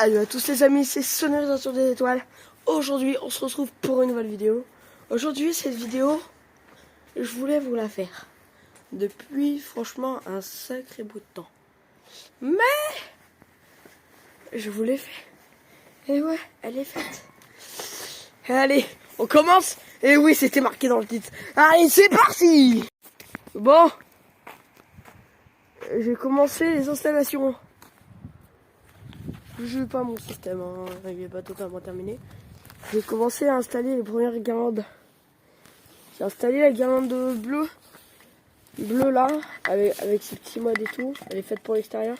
Salut à tous les amis, c'est Sonorisation des étoiles. Aujourd'hui, on se retrouve pour une nouvelle vidéo. Aujourd'hui, cette vidéo, je voulais vous la faire depuis, franchement, un sacré bout de temps. Mais, je vous l'ai fait. Et ouais, elle est faite. Allez, on commence. Et oui, c'était marqué dans le titre. Allez, c'est parti. Bon, j'ai commencé les installations. Je n'ai pas mon système, hein. Il n'est pas totalement terminé. J'ai commencé à installer les premières guirlandes. J'ai installé la guirlande bleue là, avec ses petits modes et tout. Elle est faite pour l'extérieur.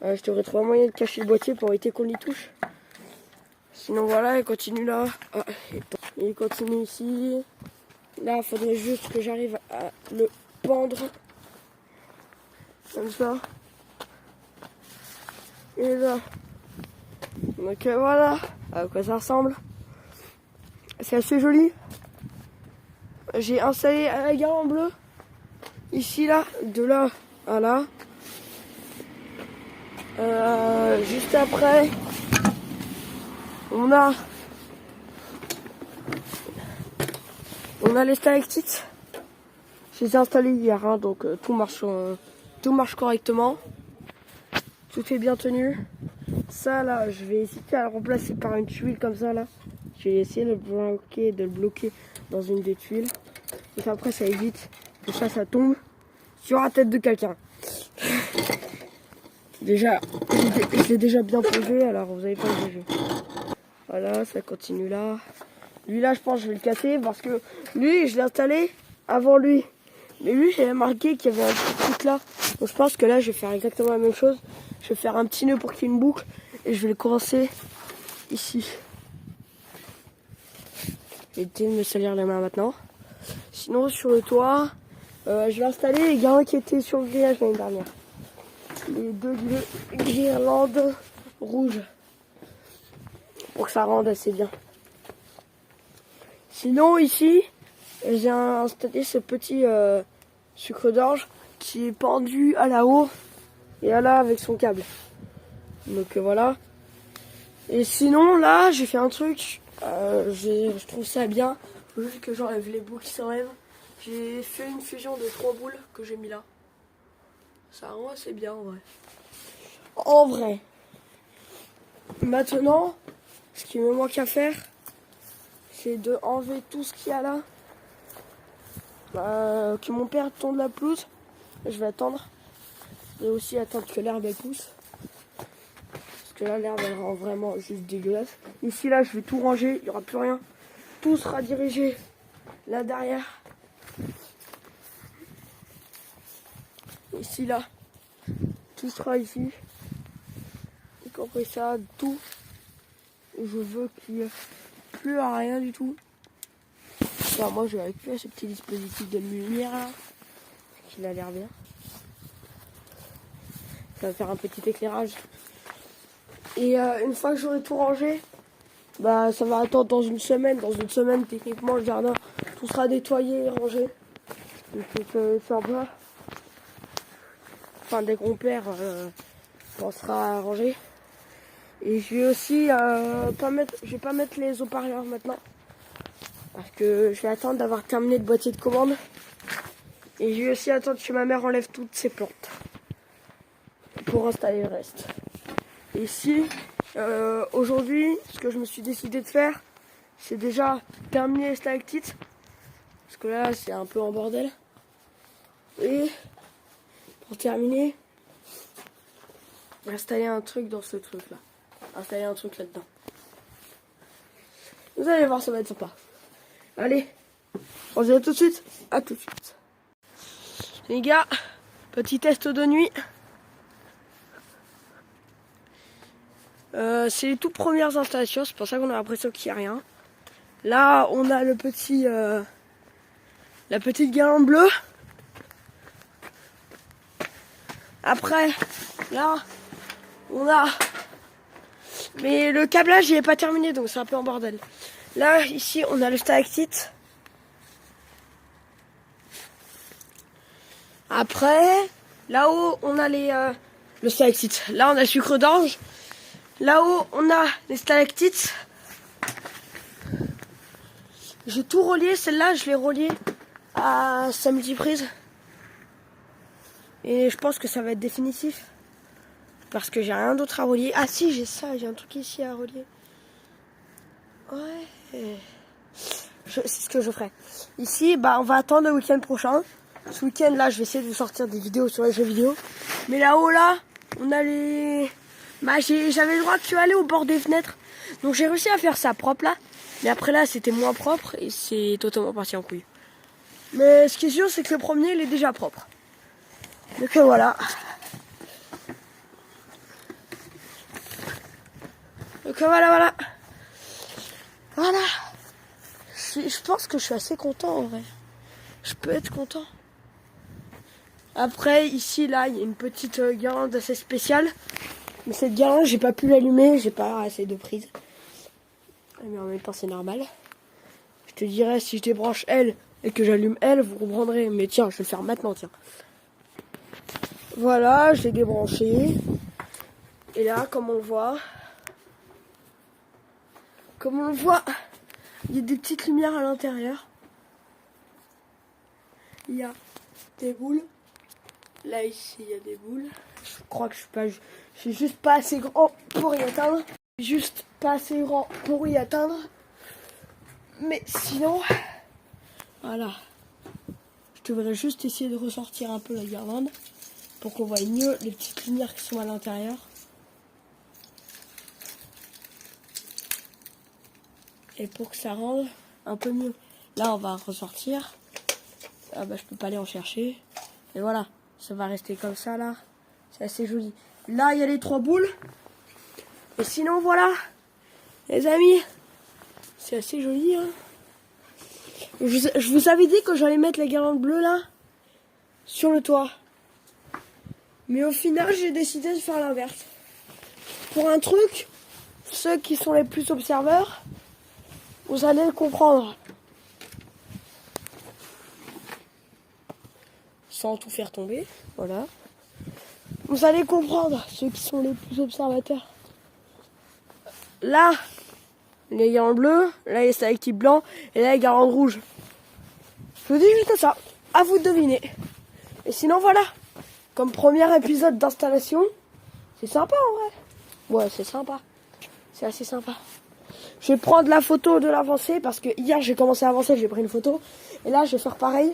Je devrais trouver un moyen de cacher le boîtier pour éviter qu'on y touche. Sinon voilà, elle continue là. Ah, il continue ici. Là, il faudrait juste que j'arrive à le pendre. Comme ça. Et là. Donc voilà à quoi ça ressemble. C'est assez joli. J'ai installé la guirlande bleue. Ici là, de là à là. Juste après, on a les stalactites. Je les ai installés hier, hein, donc tout marche correctement. Tout est bien tenu. Ça là, je vais hésiter à le remplacer par une tuile comme ça là. Je vais essayer de le bloquer dans une des tuiles. Et après ça évite que ça tombe sur la tête de quelqu'un. Déjà, je l'ai déjà bien posé, alors vous n'avez pas le juger. Voilà, ça continue là. Lui là, je pense que je vais le casser parce que lui, je l'ai installé avant lui. Mais lui, j'avais marqué qu'il y avait un petit truc là. Donc je pense que là, je vais faire exactement la même chose. Je vais faire un petit nœud pour qu'il y ait une boucle et je vais le coincer ici. Je vais éviter de me salir les mains maintenant. Sinon, sur le toit, je vais installer les guirlandes qui étaient sur le grillage l'année dernière. Les deux guirlandes rouges. Pour que ça rende assez bien. Sinon, ici, j'ai installé ce petit sucre d'orge qui est pendu à la haut et à là avec son câble. Donc voilà. Et sinon, là, j'ai fait un truc. Je trouve ça bien. Faut juste que j'enlève les bouts qui s'enlèvent. J'ai fait une fusion de 3 boules que j'ai mis là. Ça rend assez bien en vrai. En vrai. Maintenant, ce qui me manque à faire, c'est de enlever tout ce qu'il y a là. Que mon père tonde la pelouse. Je vais attendre. Et aussi attendre que l'herbe elle pousse. Parce que là, l'herbe elle rend vraiment juste dégueulasse. Ici, là, je vais tout ranger. Il n'y aura plus rien. Tout sera dirigé là derrière. Ici, là. Tout sera ici. Y compris ça, tout. Je veux qu'il n'y ait plus à rien du tout. Alors moi, je vais récupérer ce petit dispositif de lumière là. Qu'il a l'air bien. Ça va faire un petit éclairage. Et une fois que j'aurai tout rangé, bah ça va attendre dans une semaine. Dans une semaine, techniquement, le jardin, tout sera nettoyé et rangé. Donc c'est sympa. Enfin, dès qu'on perd, on sera rangé. Et je vais aussi je vais pas mettre les haut-parleurs maintenant. Parce que je vais attendre d'avoir terminé le boîtier de commande. Et je vais aussi attendre que ma mère enlève toutes ses plantes. Pour installer le reste. Ici, aujourd'hui, ce que je me suis décidé de faire, c'est déjà terminer les stalactites. Parce que là, c'est un peu en bordel. Et pour terminer, installer un truc dans ce truc-là. Installer un truc là-dedans. Vous allez voir, ça va être sympa. Allez, on se dit à tout de suite. À tout de suite. Les gars, petit test de nuit. C'est les toutes premières installations, c'est pour ça qu'on a l'impression qu'il n'y a rien. Là, on a la petite guirlande bleue. Après, là, on a... Mais le câblage, il n'est pas terminé, donc c'est un peu en bordel. Là, ici, on a le stalactite. Après, là-haut, on a le stalactite. Là, on a le sucre d'orge. Là-haut, on a les stalactites. J'ai tout relié. Celle-là, je l'ai reliée à sa multiprise. Et je pense que ça va être définitif. Parce que j'ai rien d'autre à relier. Ah si, j'ai ça. J'ai un truc ici à relier. Ouais. C'est ce que je ferai. Ici, on va attendre le week-end prochain. Ce week-end, là, je vais essayer de vous sortir des vidéos sur les jeux vidéo. Mais là-haut, là, on a les... j'avais le droit de aller au bord des fenêtres. Donc j'ai réussi à faire ça propre, là. Mais après, là, c'était moins propre. Et c'est totalement parti en couille. Mais ce qui est sûr, c'est que le premier, il est déjà propre. Donc voilà. Donc voilà. Voilà. Je pense que je suis assez content en vrai. Je peux être content. Après, ici, là, il y a une petite guirlande assez spéciale. Mais cette guirlande, j'ai pas pu l'allumer. J'ai pas assez de prise. Mais en même temps, c'est normal. Je te dirais, si je débranche elle et que j'allume elle, vous comprendrez. Mais tiens, je vais le faire maintenant, tiens. Voilà, je l'ai débranché. Et là, comme on le voit, il y a des petites lumières à l'intérieur. Il y a des boules. Là, ici, il y a des boules. Je crois que je suis juste pas assez grand pour y atteindre. Juste pas assez grand pour y atteindre. Mais sinon, voilà. Je devrais juste essayer de ressortir un peu la guirlande pour qu'on voie mieux les petites lumières qui sont à l'intérieur. Et pour que ça rende un peu mieux. Là, on va ressortir. Ah je peux pas aller en chercher. Et voilà, ça va rester comme ça là. C'est assez joli. Là, il y a les 3 boules. Et sinon, voilà, les amis, c'est assez joli. Hein. Je vous avais dit que j'allais mettre la guirlande bleue là sur le toit. Mais au final, j'ai décidé de faire l'inverse. Pour un truc, ceux qui sont les plus observeurs, vous allez le comprendre. Sans tout faire tomber, voilà. Vous allez comprendre, ceux qui sont les plus observateurs. Là, les guirlandes bleues, là les stalactites blancs, et là les guirlandes rouges. Je vous dis juste ça, à vous de deviner. Et sinon voilà, comme premier épisode d'installation, c'est sympa en vrai. Ouais, c'est sympa. C'est assez sympa. Je vais prendre la photo de l'avancée parce que hier j'ai commencé à avancer, j'ai pris une photo. Et là je vais faire pareil.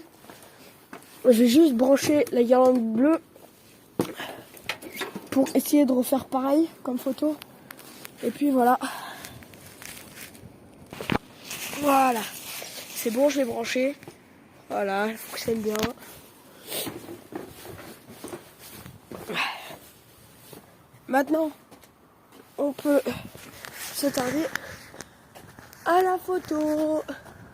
Je vais juste brancher la guirlande bleue pour essayer de refaire pareil comme photo. Et puis voilà. Voilà. C'est bon, je l'ai branché. Voilà, il fonctionne bien. Maintenant, on peut se tarder à la photo.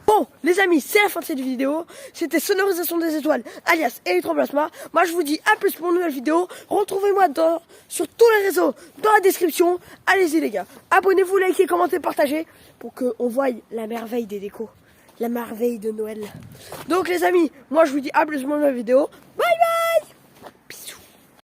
Bon, les amis, c'est la fin de cette vidéo. C'était Sonorisation des étoiles, alias Electroplasma. Moi, je vous dis à plus pour une nouvelle vidéo. Retrouvez-moi sur tous les réseaux, dans la description. Allez-y, les gars. Abonnez-vous, likez, commentez, partagez pour qu'on voie la merveille des décos. La merveille de Noël. Donc, les amis, moi, je vous dis à plus pour une nouvelle vidéo. Bye bye!